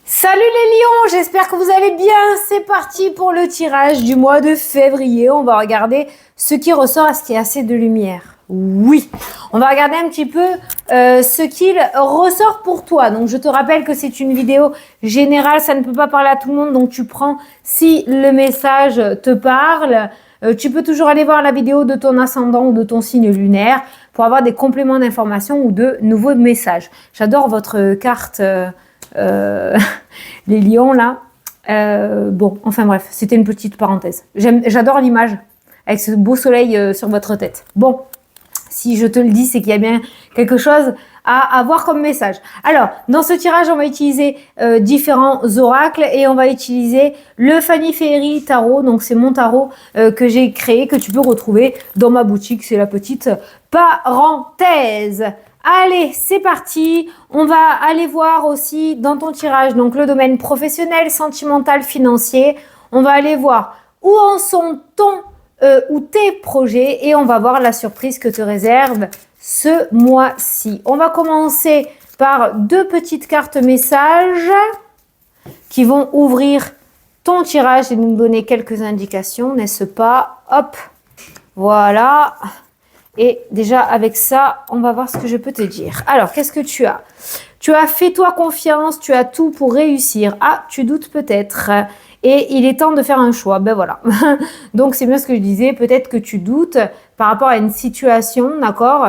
Salut les lions, j'espère que vous allez bien. C'est parti pour le tirage du mois de février. On va regarder ce qui ressort. Est-ce qu'il y a assez de lumière? Oui. On va regarder un petit peu ce qu'il ressort pour toi. Donc je te rappelle que c'est une vidéo générale, ça ne peut pas parler à tout le monde. Donc tu prends si le message te parle. Tu peux toujours aller voir la vidéo de ton ascendant ou de ton signe lunaire pour avoir des compléments d'information ou de nouveaux messages. J'adore votre carte... les lions là. Bon, enfin bref, c'était une petite parenthèse. J'adore l'image avec ce beau soleil sur votre tête. Bon, si je te le dis, c'est qu'il y a bien quelque chose à avoir comme message. Alors, dans ce tirage, on va utiliser différents oracles et on va utiliser le Fanny Féerie Tarot. Donc, c'est mon tarot que j'ai créé, que tu peux retrouver dans ma boutique. C'est la petite parenthèse. Allez, c'est parti. On va aller voir aussi dans ton tirage, donc le domaine professionnel, sentimental, financier. On va aller voir où en sont ou tes projets et on va voir la surprise que te réserve ce mois-ci. On va commencer par deux petites cartes messages qui vont ouvrir ton tirage et nous donner quelques indications, n'est-ce pas? Hop, voilà. Et déjà, avec ça, on va voir ce que je peux te dire. Alors, qu'est-ce que tu as? Tu as fais-toi confiance, tu as tout pour réussir. Ah, tu doutes peut-être. Et il est temps de faire un choix. Ben voilà. Donc, c'est bien ce que je disais. Peut-être que tu doutes par rapport à une situation, d'accord?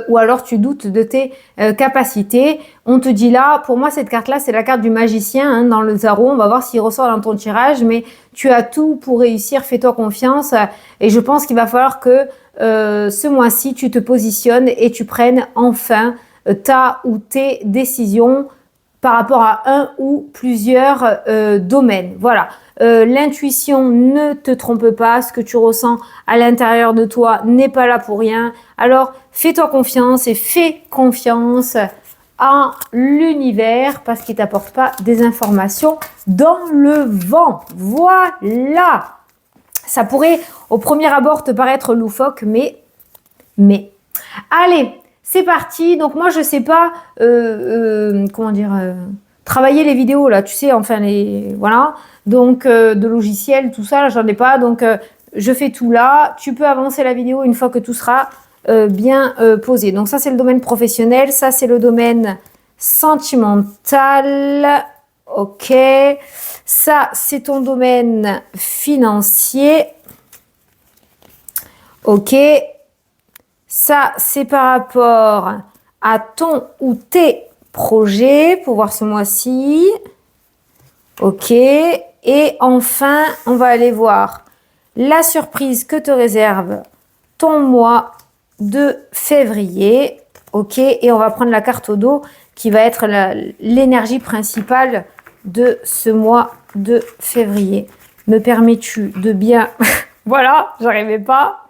Ou alors tu doutes de tes capacités. On te dit là, pour moi cette carte-là, c'est la carte du magicien hein, dans le tarot. On va voir s'il ressort dans ton tirage, mais tu as tout pour réussir, fais-toi confiance. Et je pense qu'il va falloir que ce mois-ci, tu te positionnes et tu prennes enfin ta ou tes décisions par rapport à un ou plusieurs domaines. Voilà. L'intuition, ne te trompe pas, ce que tu ressens à l'intérieur de toi n'est pas là pour rien. Alors, fais-toi confiance et fais confiance en l'univers parce qu'il ne t'apporte pas des informations dans le vent. Voilà. Ça pourrait au premier abord te paraître loufoque, mais. Allez, c'est parti. Donc moi, je sais pas, comment dire, travailler les vidéos là, tu sais, enfin les, voilà. Donc de logiciels, tout ça, j'en ai pas. Donc je fais tout là. Tu peux avancer la vidéo une fois que tout sera bien posé. Donc ça, c'est le domaine professionnel. Ça, c'est le domaine sentimental. Ok. Ça, c'est ton domaine financier. Ok. Ça, c'est par rapport à ton ou tes projets pour voir ce mois-ci. Ok. Et enfin, on va aller voir la surprise que te réserve ton mois de février. Ok. Et on va prendre la carte au dos qui va être l'énergie principale de ce mois de février. Me permets-tu de bien... Voilà, j'arrivais pas.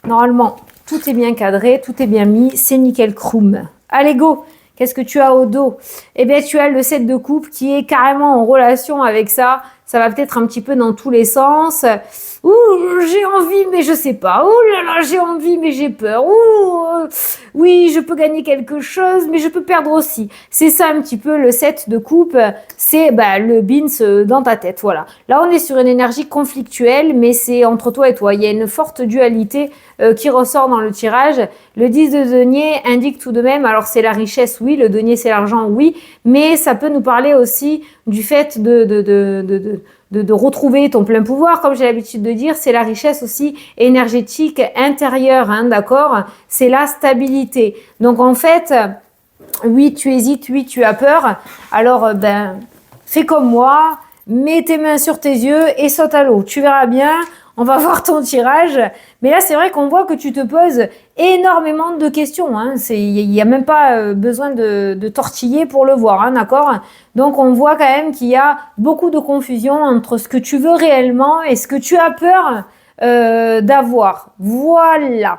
Normalement, tout est bien cadré, tout est bien mis, c'est nickel chrome. Allez, go! Qu'est-ce que tu as au dos? Eh bien, tu as le 7 de coupe qui est carrément en relation avec ça. Ça va peut-être un petit peu dans tous les sens. Ouh, j'ai envie, mais je sais pas. Ouh là là, j'ai envie, mais j'ai peur. Ouh, oui, je peux gagner quelque chose, mais je peux perdre aussi. C'est ça un petit peu le 7 de coupe. C'est le beans dans ta tête. Voilà. Là, on est sur une énergie conflictuelle, mais c'est entre toi et toi. Il y a une forte dualité qui ressort dans le tirage. Le 10 de denier indique tout de même, alors c'est la richesse, oui, le denier c'est l'argent, oui, mais ça peut nous parler aussi du fait de retrouver ton plein pouvoir, comme j'ai l'habitude de dire, c'est la richesse aussi énergétique intérieure, hein, d'accord? C'est la stabilité. Donc en fait, oui, tu hésites, oui, tu as peur, alors fais comme moi, mets tes mains sur tes yeux et saute à l'eau. Tu verras bien, on va voir ton tirage. Mais là, c'est vrai qu'on voit que tu te poses énormément de questions. Hein. Il n'y a même pas besoin de tortiller pour le voir, hein, d'accord? Donc, on voit quand même qu'il y a beaucoup de confusion entre ce que tu veux réellement et ce que tu as peur d'avoir. Voilà.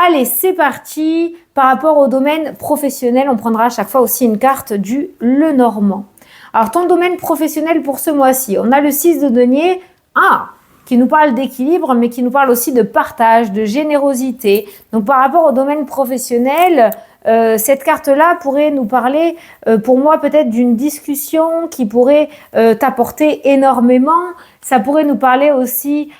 Allez, c'est parti. Par rapport au domaine professionnel, on prendra à chaque fois aussi une carte du Lenormand. Alors, ton domaine professionnel pour ce mois-ci, on a le 6 de denier. Qui nous parle d'équilibre, mais qui nous parle aussi de partage, de générosité. Donc, par rapport au domaine professionnel, cette carte-là pourrait nous parler, pour moi, peut-être d'une discussion qui pourrait t'apporter énormément. Ça pourrait nous parler aussi,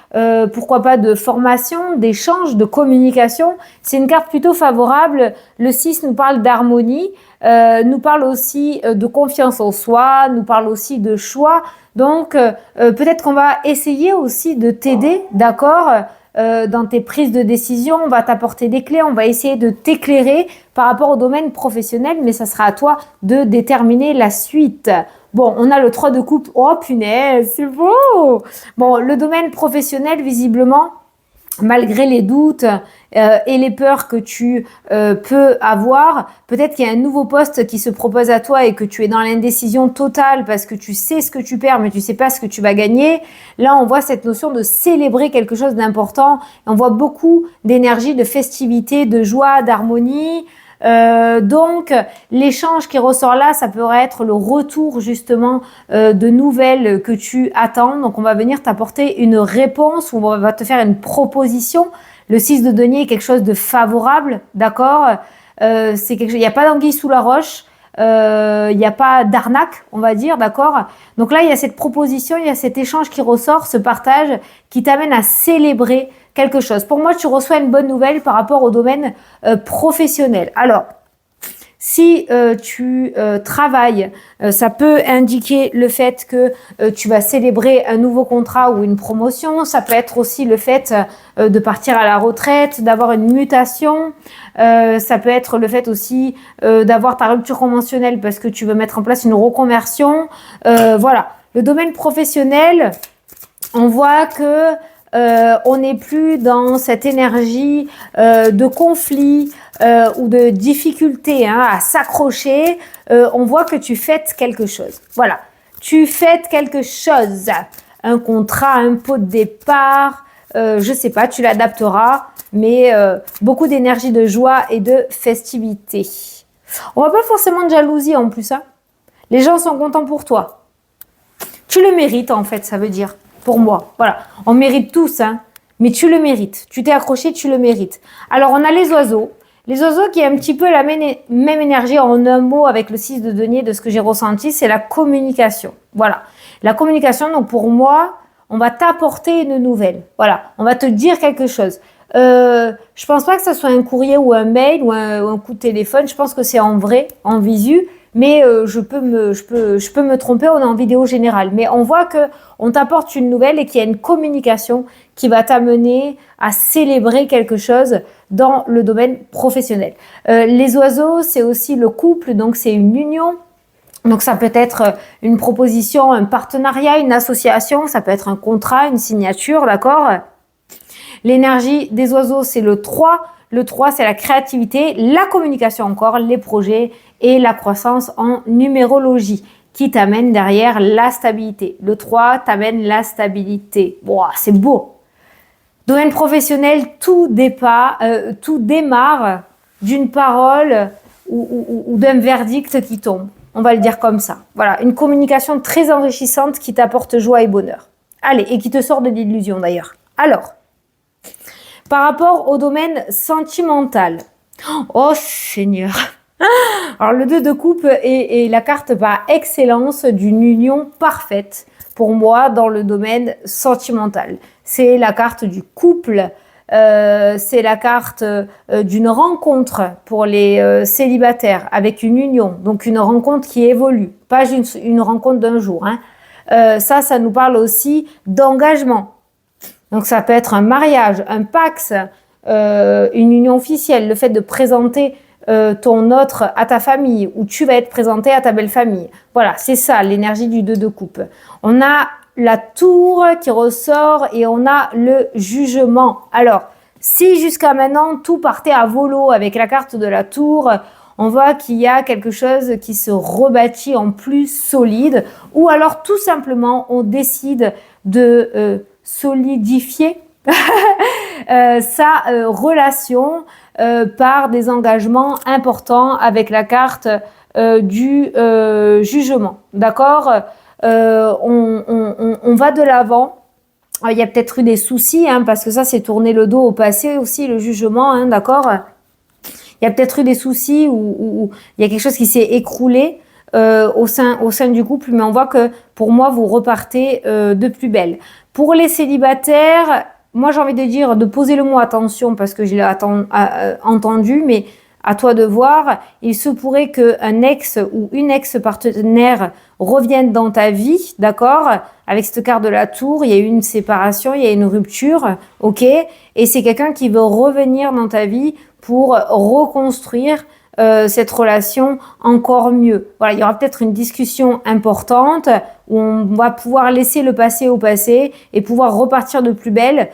pourquoi pas, de formation, d'échange, de communication. C'est une carte plutôt favorable. Le 6 nous parle d'harmonie, nous parle aussi de confiance en soi, nous parle aussi de choix. Donc, peut-être qu'on va essayer aussi de t'aider, d'accord, dans tes prises de décision. On va t'apporter des clés, on va essayer de t'éclairer par rapport au domaine professionnel, mais ça sera à toi de déterminer la suite. Bon, on a le 3 de coupe. Oh punaise, c'est beau. Bon, le domaine professionnel, visiblement, malgré les doutes et les peurs que tu peux avoir, peut-être qu'il y a un nouveau poste qui se propose à toi et que tu es dans l'indécision totale parce que tu sais ce que tu perds mais tu sais pas ce que tu vas gagner. Là, on voit cette notion de célébrer quelque chose d'important. On voit beaucoup d'énergie, de festivité, de joie, d'harmonie. Donc, l'échange qui ressort là, ça pourrait être le retour justement de nouvelles que tu attends. Donc, on va venir t'apporter une réponse ou on va te faire une proposition. Le 6 de denier est quelque chose de favorable, d'accord. C'est quelque chose, il n'y a pas d'anguille sous la roche. Il n'y a pas d'arnaque, on va dire, d'accord. Donc là, il y a cette proposition, il y a cet échange qui ressort, ce partage qui t'amène à célébrer quelque chose. Pour moi, tu reçois une bonne nouvelle par rapport au domaine professionnel. Alors, si tu travailles, ça peut indiquer le fait que tu vas célébrer un nouveau contrat ou une promotion. Ça peut être aussi le fait de partir à la retraite, d'avoir une mutation. Ça peut être le fait aussi d'avoir ta rupture conventionnelle parce que tu veux mettre en place une reconversion. Voilà. Le domaine professionnel, on voit que on n'est plus dans cette énergie de conflit ou de difficulté à s'accrocher. On voit que tu fêtes quelque chose. Voilà, tu fêtes quelque chose. Un contrat, un pot de départ, je sais pas, tu l'adapteras, mais beaucoup d'énergie, de joie et de festivité. On voit pas forcément de jalousie en plus. Les gens sont contents pour toi. Tu le mérites en fait, ça veut dire. Pour moi, voilà. On mérite tous, mais tu le mérites. Tu t'es accroché, tu le mérites. Alors, on a les oiseaux. Les oiseaux qui ont un petit peu la même énergie en un mot avec le 6 de denier de ce que j'ai ressenti, c'est la communication. Voilà. La communication, donc pour moi, on va t'apporter une nouvelle. Voilà. On va te dire quelque chose. Je pense pas que ce soit un courrier ou un mail ou un coup de téléphone. Je pense que c'est en vrai, en visu. Mais je peux me tromper, on est en vidéo générale. Mais on voit que on t'apporte une nouvelle et qu'il y a une communication qui va t'amener à célébrer quelque chose dans le domaine professionnel. Les oiseaux, c'est aussi le couple, donc c'est une union. Donc ça peut être une proposition, un partenariat, une association, ça peut être un contrat, une signature, d'accord ? L'énergie des oiseaux, c'est le 3. Le 3, c'est la créativité, la communication encore, les projets et la croissance en numérologie qui t'amène derrière la stabilité. Le 3 t'amène la stabilité. Wow, c'est beau. Domaine professionnel, tout démarre d'une parole ou d'un verdict qui tombe. On va le dire comme ça. Voilà, une communication très enrichissante qui t'apporte joie et bonheur. Allez, et qui te sort de l'illusion d'ailleurs. Alors, par rapport au domaine sentimental. Oh Seigneur. Alors le 2 de coupe est la carte par excellence d'une union parfaite pour moi dans le domaine sentimental. C'est la carte du couple, c'est la carte d'une rencontre pour les célibataires avec une union, donc une rencontre qui évolue, pas une rencontre d'un jour. Ça nous parle aussi d'engagement. Donc ça peut être un mariage, un pax, une union officielle, le fait de présenter ton autre à ta famille ou tu vas être présenté à ta belle famille. Voilà, c'est ça l'énergie du 2 de coupe. On a la tour qui ressort et on a le jugement. Alors, si jusqu'à maintenant tout partait à volo avec la carte de la tour, on voit qu'il y a quelque chose qui se rebâtit en plus solide ou alors tout simplement on décide de solidifier sa relation par des engagements importants avec la carte du jugement. D'accord, on va de l'avant. Il y a peut-être eu des soucis parce que ça c'est tourner le dos au passé aussi, le jugement, d'accord. il y a peut-être eu des soucis ou il y a quelque chose qui s'est écroulé au sein du couple, mais on voit que pour moi, vous repartez de plus belle. Pour les célibataires, moi j'ai envie de dire de poser le mot attention parce que je l'ai entendu, mais à toi de voir. Il se pourrait qu'un ex ou une ex-partenaire revienne dans ta vie, d'accord? Avec cette carte de la tour, il y a eu une séparation, il y a une rupture, ok? Et c'est quelqu'un qui veut revenir dans ta vie pour reconstruire cette relation encore mieux. Voilà, il y aura peut-être une discussion importante où on va pouvoir laisser le passé au passé et pouvoir repartir de plus belle.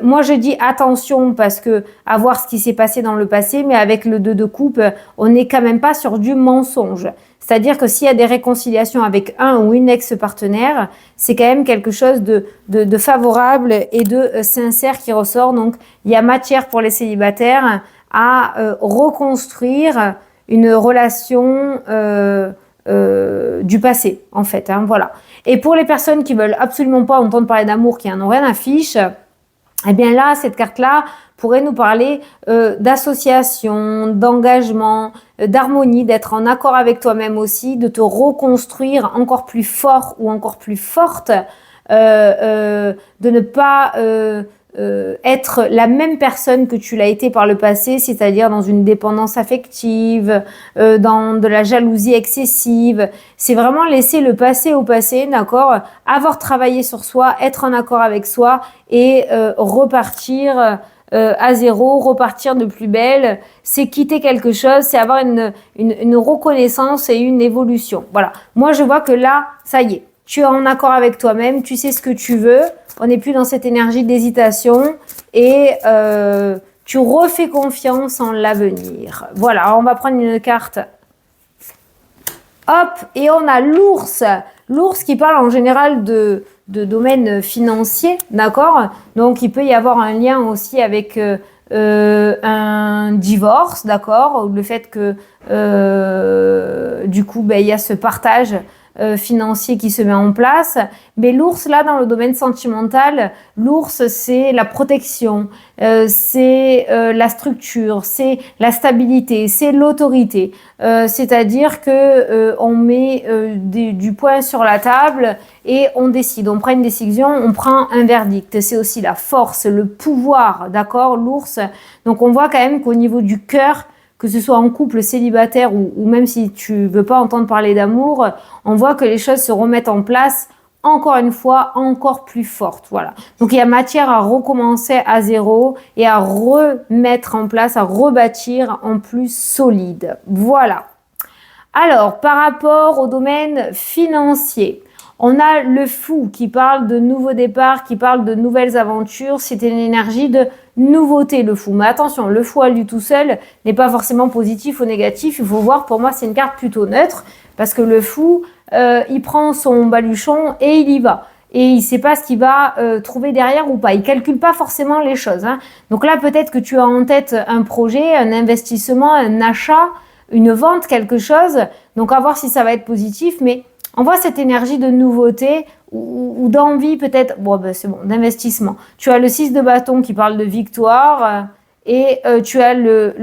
Moi, je dis attention parce que à voir ce qui s'est passé dans le passé, mais avec le 2 de coupe, on n'est quand même pas sur du mensonge. C'est-à-dire que s'il y a des réconciliations avec un ou une ex-partenaire, c'est quand même quelque chose de favorable et de sincère qui ressort. Donc, il y a matière pour les célibataires à reconstruire une relation du passé, en fait. Hein, voilà. Et pour les personnes qui veulent absolument pas entendre parler d'amour, qui en ont rien à fiche, eh bien là, cette carte-là pourrait nous parler d'association, d'engagement, d'harmonie, d'être en accord avec toi-même aussi, de te reconstruire encore plus fort ou encore plus forte, de ne pas être la même personne que tu l'as été par le passé, c'est-à-dire dans une dépendance affective, dans de la jalousie excessive. C'est vraiment laisser le passé au passé, d'accord? Avoir travaillé sur soi, être en accord avec soi et repartir à zéro, repartir de plus belle. C'est quitter quelque chose, c'est avoir une reconnaissance et une évolution. Voilà. Moi, je vois que là, ça y est. Tu es en accord avec toi-même, tu sais ce que tu veux, on n'est plus dans cette énergie d'hésitation et tu refais confiance en l'avenir. Voilà, on va prendre une carte. Hop, et on a l'ours. L'ours qui parle en général de domaine financier, d'accord? Donc, il peut y avoir un lien aussi avec un divorce, d'accord? Le fait que, du coup, il y a ce partage financier qui se met en place. Mais l'ours, là, dans le domaine sentimental, l'ours, c'est la protection, c'est la structure, c'est la stabilité, c'est l'autorité. C'est-à-dire que on met du poing sur la table et on décide. On prend une décision, on prend un verdict. C'est aussi la force, le pouvoir, d'accord, l'ours. Donc, on voit quand même qu'au niveau du cœur, que ce soit en couple célibataire ou même si tu veux pas entendre parler d'amour, on voit que les choses se remettent en place encore une fois, encore plus fortes. Voilà. Donc, il y a matière à recommencer à zéro et à remettre en place, à rebâtir en plus solide. Voilà. Alors, par rapport au domaine financier, on a le fou qui parle de nouveaux départs, qui parle de nouvelles aventures. C'est une énergie de nouveauté, le fou. Mais attention, le fou à lui tout seul n'est pas forcément positif ou négatif. Il faut voir, pour moi, c'est une carte plutôt neutre parce que le fou, il prend son baluchon et il y va. Et il ne sait pas ce qu'il va trouver derrière ou pas. Il ne calcule pas forcément les choses. Hein. Donc là, peut-être que tu as en tête un projet, un investissement, un achat, une vente, quelque chose. Donc à voir si ça va être positif, mais on voit cette énergie de nouveauté ou d'envie peut-être, bon ben c'est bon, d'investissement. Tu as le 6 de bâton qui parle de victoire et tu as le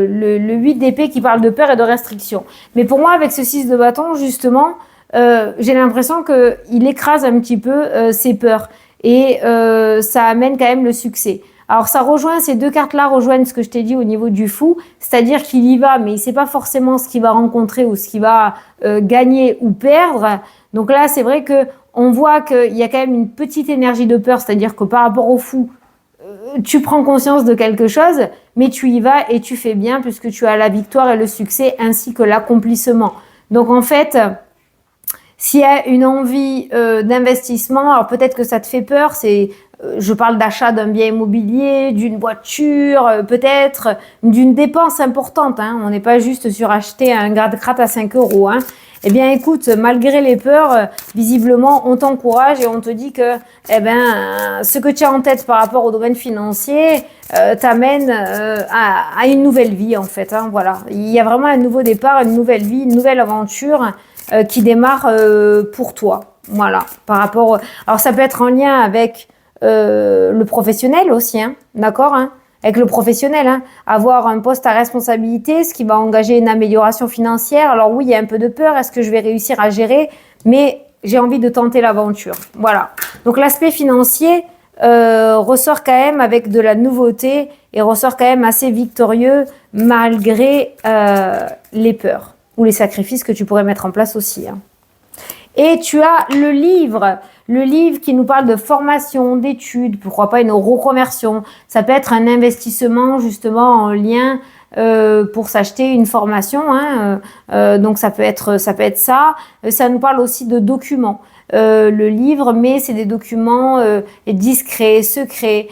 8 d'épée qui parle de peur et de restriction. Mais pour moi, avec ce 6 de bâton, justement, j'ai l'impression qu'il écrase un petit peu ses peurs et ça amène quand même le succès. Alors ça rejoint, ces deux cartes-là rejoignent ce que je t'ai dit au niveau du fou, c'est-à-dire qu'il y va, mais il ne sait pas forcément ce qu'il va rencontrer ou ce qu'il va gagner ou perdre. Donc là, c'est vrai qu'on voit qu'il y a quand même une petite énergie de peur, c'est-à-dire que par rapport au fou, tu prends conscience de quelque chose, mais tu y vas et tu fais bien puisque tu as la victoire et le succès ainsi que l'accomplissement. Donc en fait, s'il y a une envie d'investissement, alors peut-être que ça te fait peur, je parle d'achat d'un bien immobilier, d'une voiture, peut-être d'une dépense importante. Hein. On n'est pas juste sur acheter un gratte-gratte à 5 €. Hein. Eh bien, écoute, malgré les peurs, visiblement, on t'encourage et on te dit que ce que tu as en tête par rapport au domaine financier t'amène à une nouvelle vie, en fait. Hein. Voilà. Il y a vraiment un nouveau départ, une nouvelle vie, une nouvelle aventure qui démarre pour toi. Voilà. Par rapport. Alors, ça peut être en lien avec le professionnel aussi, hein, d'accord, hein, avec le professionnel, hein. Avoir un poste à responsabilité, ce qui va engager une amélioration financière. Alors oui, il y a un peu de peur. Est-ce que je vais réussir à gérer? Mais j'ai envie de tenter l'aventure. Voilà. Donc l'aspect financier ressort quand même avec de la nouveauté et ressort quand même assez victorieux malgré les peurs ou les sacrifices que tu pourrais mettre en place aussi, hein. Et tu as le livre qui nous parle de formation, d'études, pourquoi pas une reconversion. Ça peut être un investissement justement en lien pour s'acheter une formation, hein. Donc ça peut être ça. Ça nous parle aussi de documents. Le livre, mais c'est des documents discrets, secrets,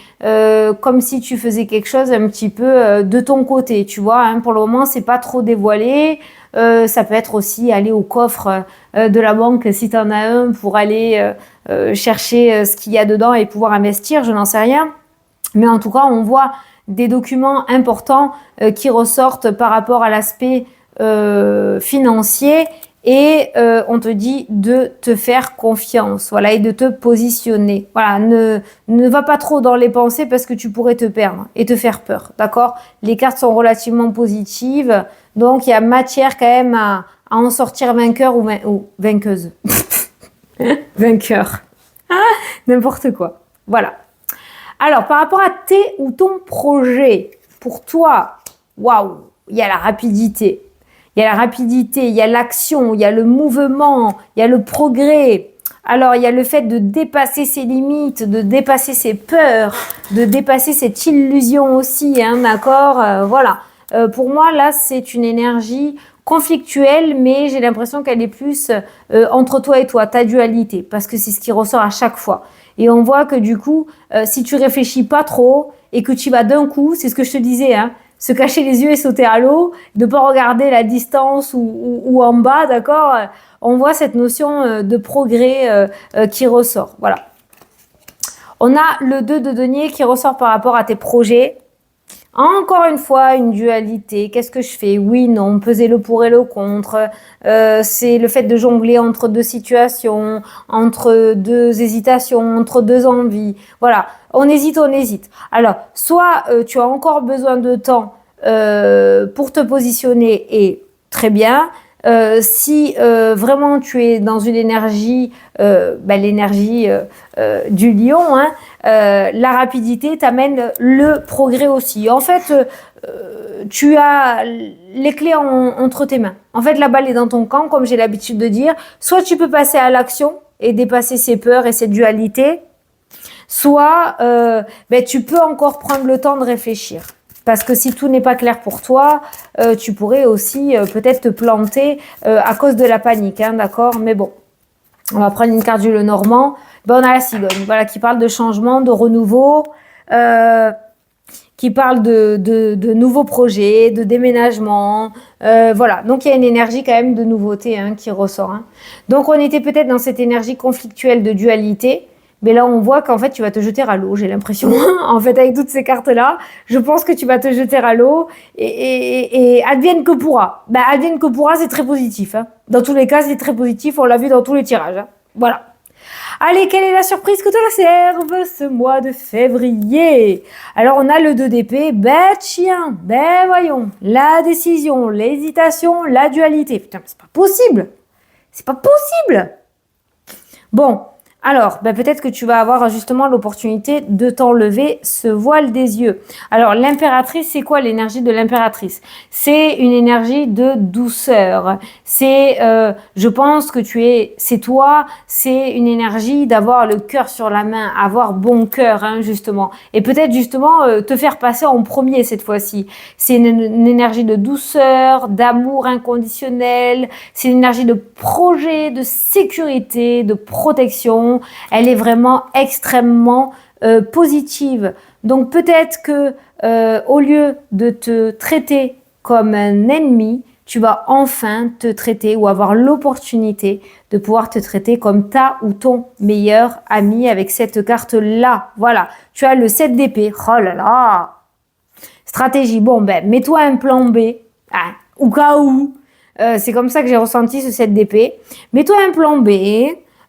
comme si tu faisais quelque chose un petit peu de ton côté, tu vois, hein. Pour le moment, c'est pas trop dévoilé. Ça peut être aussi aller au coffre de la banque si tu en as un pour aller chercher ce qu'il y a dedans et pouvoir investir, je n'en sais rien. Mais en tout cas, on voit des documents importants qui ressortent par rapport à l'aspect financier et on te dit de te faire confiance, voilà, et de te positionner. Voilà, ne va pas trop dans les pensées parce que tu pourrais te perdre et te faire peur, d'accord? Les cartes sont relativement positives, donc il y a matière quand même à en sortir vainqueur ou vainqueuse. Vainqueur. Ah, n'importe quoi. Voilà. Alors, par rapport à tes ou ton projet, pour toi, waouh, il y a la rapidité. Il y a la rapidité, il y a l'action, il y a le mouvement, il y a le progrès. Alors, il y a le fait de dépasser ses limites, de dépasser ses peurs, de dépasser cette illusion aussi, hein, d'accord? Voilà. Pour moi, là, c'est une énergie conflictuelle, mais j'ai l'impression qu'elle est plus entre toi et toi, ta dualité, parce que c'est ce qui ressort à chaque fois. Et on voit que du coup, si tu réfléchis pas trop et que tu vas d'un coup, c'est ce que je te disais, hein, se cacher les yeux et sauter à l'eau, de pas regarder la distance ou en bas, d'accord? On voit cette notion de progrès qui ressort. Voilà. On a le 2 de denier qui ressort par rapport à tes projets. Encore une fois, une dualité. Qu'est-ce que je fais? Oui, non, peser le pour et le contre. C'est le fait de jongler entre deux situations, entre deux hésitations, entre deux envies. Voilà, on hésite, on hésite. Alors, soit tu as encore besoin de temps pour te positionner et très bien. Si vraiment tu es dans une énergie, l'énergie du lion, hein, la rapidité t'amène le progrès aussi. En fait, tu as les clés entre tes mains. En fait, la balle est dans ton camp, comme j'ai l'habitude de dire. Soit tu peux passer à l'action et dépasser ces peurs et cette dualité, soit tu peux encore prendre le temps de réfléchir. Parce que si tout n'est pas clair pour toi, tu pourrais aussi peut-être te planter à cause de la panique, hein, d'accord? Mais bon, on va prendre une carte du Lenormand. On a la cigogne, voilà, qui parle de changement, de renouveau, qui parle de nouveaux projets, de déménagement. Voilà, donc il y a une énergie quand même de nouveauté, hein, qui ressort, hein. Donc on était peut-être dans cette énergie conflictuelle de dualité. Mais là, on voit qu'en fait, tu vas te jeter à l'eau, j'ai l'impression. En fait, avec toutes ces cartes-là, je pense que tu vas te jeter à l'eau et advienne que pourra. Advienne que pourra, c'est très positif, hein. Dans tous les cas, c'est très positif. On l'a vu dans tous les tirages, hein. Voilà. Allez, quelle est la surprise que te réserve ce mois de février? Alors, on a le 2 d'épée, bête chien. Voyons, la décision, l'hésitation, la dualité. Putain, c'est pas possible. C'est pas possible. Bon. Alors, peut-être que tu vas avoir justement l'opportunité de t'enlever ce voile des yeux. Alors, l'impératrice, c'est quoi l'énergie de l'impératrice? C'est une énergie de douceur. C'est, je pense que c'est toi, c'est une énergie d'avoir le cœur sur la main, avoir bon cœur, hein, justement. Et peut-être justement te faire passer en premier cette fois-ci. C'est une énergie de douceur, d'amour inconditionnel. C'est une énergie de projet, de sécurité, de protection. Elle est vraiment extrêmement positive. Donc peut-être que au lieu de te traiter comme un ennemi, tu vas enfin te traiter ou avoir l'opportunité de pouvoir te traiter comme ta ou ton meilleur ami avec cette carte-là. Voilà, tu as le 7 d'épée. Oh là là! Stratégie, bon mets-toi un plan B, hein, au cas où. C'est comme ça que j'ai ressenti ce 7 d'épée. Mets-toi un plan B.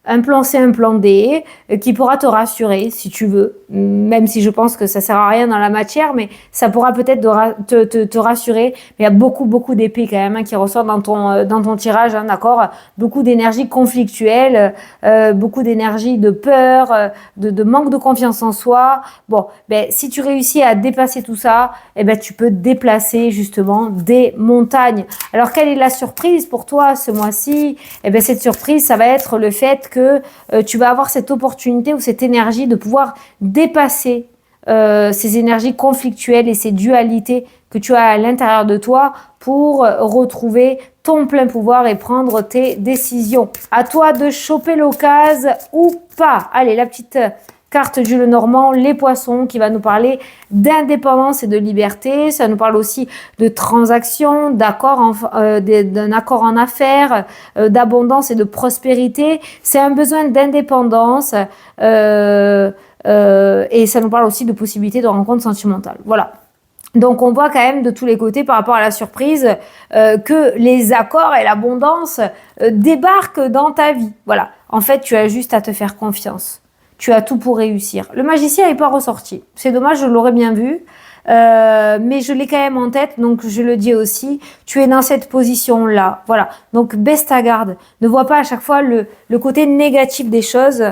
un plan C, un plan D, qui pourra te rassurer si tu veux, même si je pense que ça sert à rien dans la matière, mais ça pourra peut-être te rassurer. Mais il y a beaucoup d'épées quand même qui ressortent dans ton tirage, hein, d'accord? Beaucoup d'énergie conflictuelle, beaucoup d'énergie de peur, de manque de confiance en soi. Bon, ben, si tu réussis à dépasser tout ça, eh ben, tu peux déplacer justement des montagnes. Alors, quelle est la surprise pour toi ce mois-ci? Eh ben, cette surprise, ça va être le fait que tu vas avoir cette opportunité ou cette énergie de pouvoir dépasser ces énergies conflictuelles et ces dualités que tu as à l'intérieur de toi pour retrouver ton plein pouvoir et prendre tes décisions. À toi de choper l'occasion ou pas. Allez, la petite carte du Lenormand, les poissons, qui va nous parler d'indépendance et de liberté. Ça nous parle aussi de transactions, d'un accord en affaires, d'abondance et de prospérité. C'est un besoin d'indépendance et ça nous parle aussi de possibilités de rencontres sentimentales. Voilà. Donc on voit quand même de tous les côtés par rapport à la surprise que les accords et l'abondance débarquent dans ta vie. Voilà. En fait, tu as juste à te faire confiance. Tu as tout pour réussir. Le magicien n'est pas ressorti. C'est dommage, je l'aurais bien vu. Mais je l'ai quand même en tête, donc je le dis aussi. Tu es dans cette position-là. Voilà. Donc baisse ta garde. Ne vois pas à chaque fois le côté négatif des choses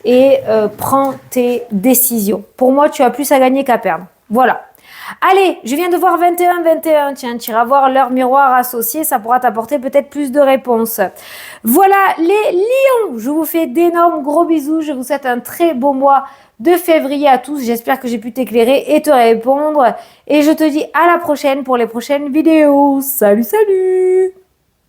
et prends tes décisions. Pour moi, tu as plus à gagner qu'à perdre. Voilà. Allez, je viens de voir 21-21. Tiens, tu iras voir leur miroir associé, ça pourra t'apporter peut-être plus de réponses. Voilà les lions, je vous fais d'énormes gros bisous. Je vous souhaite un très beau mois de février à tous. J'espère que j'ai pu t'éclairer et te répondre. Et je te dis à la prochaine pour les prochaines vidéos. Salut, salut!